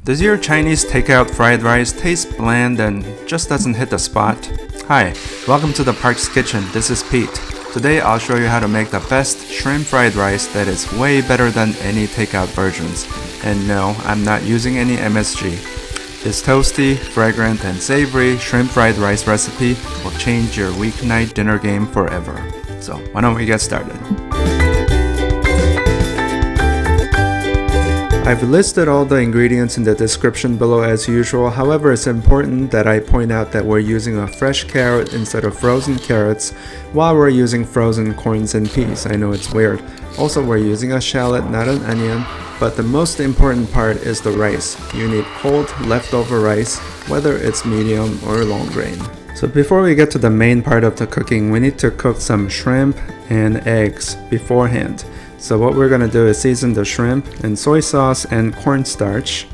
Does your Chinese takeout fried rice taste bland and just doesn't hit the spot? Hi, welcome to the Park's Kitchen. This is Pete. Today I'll show you how to make the best shrimp fried rice that is way better than any takeout versions. And no, I'm not using any MSG. This toasty, fragrant, and savory shrimp fried rice recipe will change your weeknight dinner game forever. So why don't we get started? I've listed all the ingredients in the description below as usual. However, it's important that I point out that we're using a fresh carrot instead of frozen carrots while we're using frozen corns and peas. I know it's weird. Also, we're using a shallot, not an onion. But the most important part is the rice. You need cold leftover rice, whether it's medium or long grain. So before we get to the main part of the cooking, we need to cook some shrimp and eggs beforehand. So what we're going to do is season the shrimp in soy sauce and cornstarch.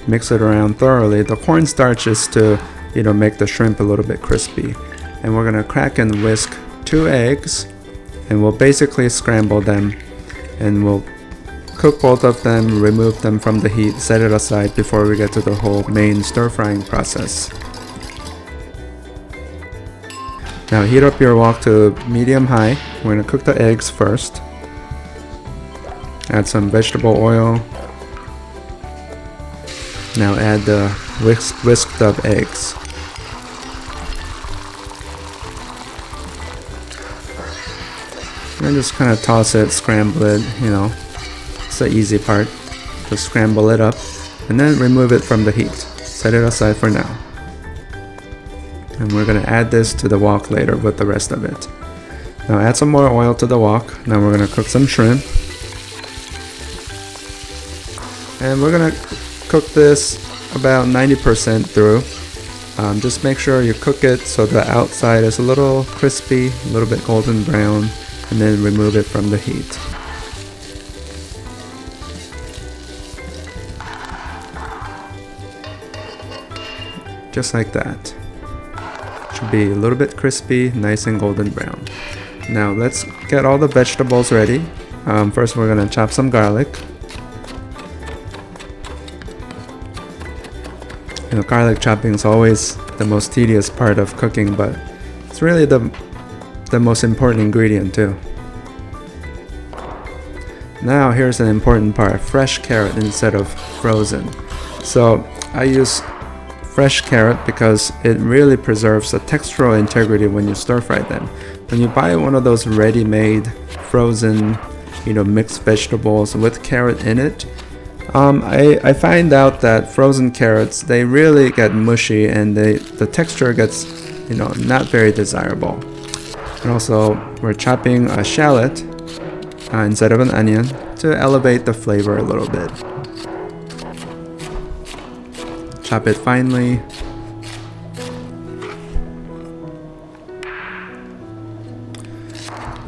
Mix it around thoroughly. The cornstarch is to, make the shrimp a little bit crispy. And we're going to crack and whisk 2 eggs, and we'll basically scramble them, and we'll cook both of them, remove them from the heat, set it aside before we get to the whole main stir-frying process. Now heat up your wok to medium-high. We're going to cook the eggs first. Add some vegetable oil. Now add the whisked up eggs. And just kind of toss it, scramble it, It's the easy part. Just scramble it up and then remove it from the heat. Set it aside for now. And we're going to add this to the wok later with the rest of it. Now add some more oil to the wok. Now we're going to cook some shrimp. And we're going to cook this about 90% through. Just make sure you cook it so the outside is a little crispy, a little bit golden brown, and then remove it from the heat. Just like that. Should be a little bit crispy, nice and golden brown. Now let's get all the vegetables ready. First we're going to chop some garlic. Garlic chopping is always the most tedious part of cooking, but it's really the most important ingredient too. Now here's an important part, fresh carrot instead of frozen. So I use fresh carrot because it really preserves the textural integrity when you stir fry them. When you buy one of those ready-made frozen, mixed vegetables with carrot in it, I find out that frozen carrots, they really get mushy and the texture gets, not very desirable. And also, we're chopping a shallot instead of an onion to elevate the flavor a little bit. Chop it finely.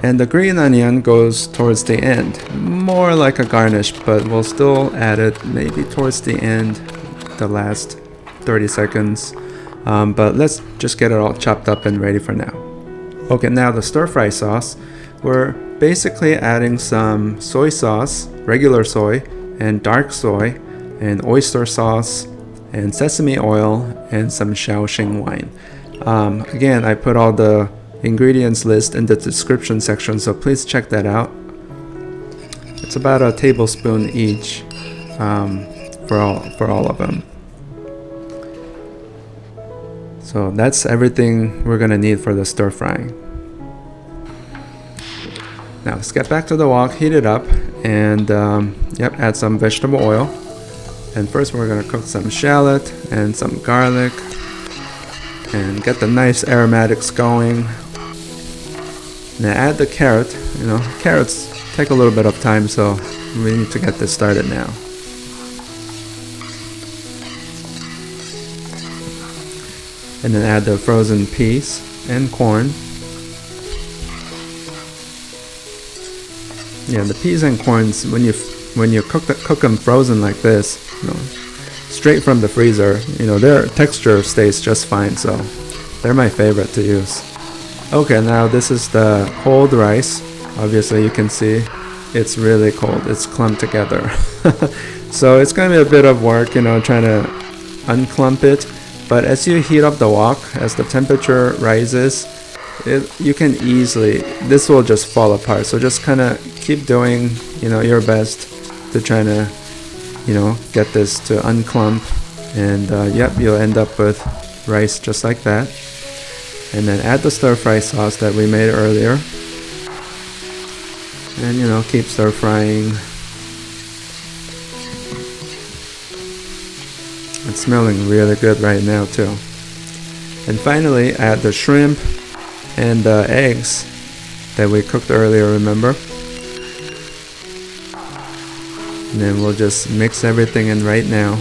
And the green onion goes towards the end, more like a garnish, but we'll still add it maybe towards the end, the last 30 seconds. But let's just get it all chopped up and ready for now. Okay, now the stir-fry sauce. We're basically adding some soy sauce, regular soy, and dark soy, and oyster sauce, and sesame oil, and some Shaoxing wine. Again, I put all the ingredients list in the description section, so please check that out. It's about a tablespoon each for all of them. So that's everything we're gonna need for the stir frying. Now let's get back to the wok, heat it up, and add some vegetable oil. And first we're gonna cook some shallot and some garlic and get the nice aromatics going. Now add the carrot. Carrots take a little bit of time, so we need to get this started now. And then add the frozen peas and corn. Yeah, the peas and corns, when you cook them frozen like this, straight from the freezer, their texture stays just fine, so they're my favorite to use. Okay, now this is the cold rice. Obviously you can see it's really cold, it's clumped together. So it's gonna be a bit of work, you know, trying to unclump it. But as you heat up the wok, as the temperature rises, you can easily, this will just fall apart. So just kind of keep doing, you know, your best to try to, you know, get this to unclump. And yep, you'll end up with rice just like that. And then add the stir fry sauce that we made earlier. And, you know, keep stir frying. It's smelling really good right now too. And finally, add the shrimp and the eggs that we cooked earlier, remember? And then we'll just mix everything in right now.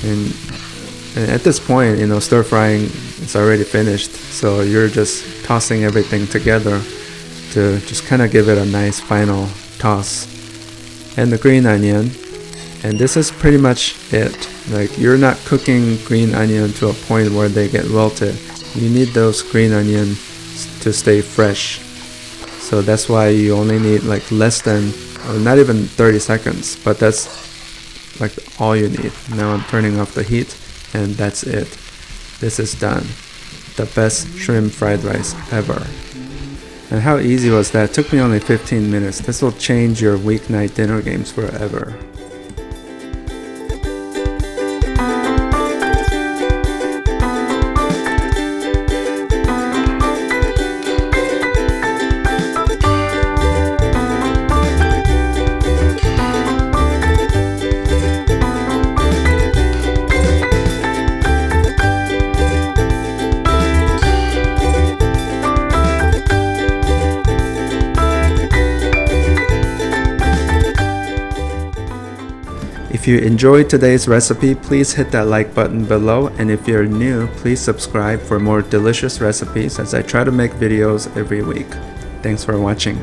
And at this point, you know, stir frying is already finished, so you're just tossing everything together to just kind of give it a nice final toss. And the green onion. And this is pretty much it. Like, you're not cooking green onion to a point where they get wilted. You need those green onions to stay fresh. So that's why you only need like less than, or not even 30 seconds, but that's like all you need. Now I'm turning off the heat, and that's it. This is done. The best shrimp fried rice ever. And how easy was that? It took me only 15 minutes. This will change your weeknight dinner games forever. If you enjoyed today's recipe, please hit that like button below, and if you're new, please subscribe for more delicious recipes as I try to make videos every week. Thanks for watching.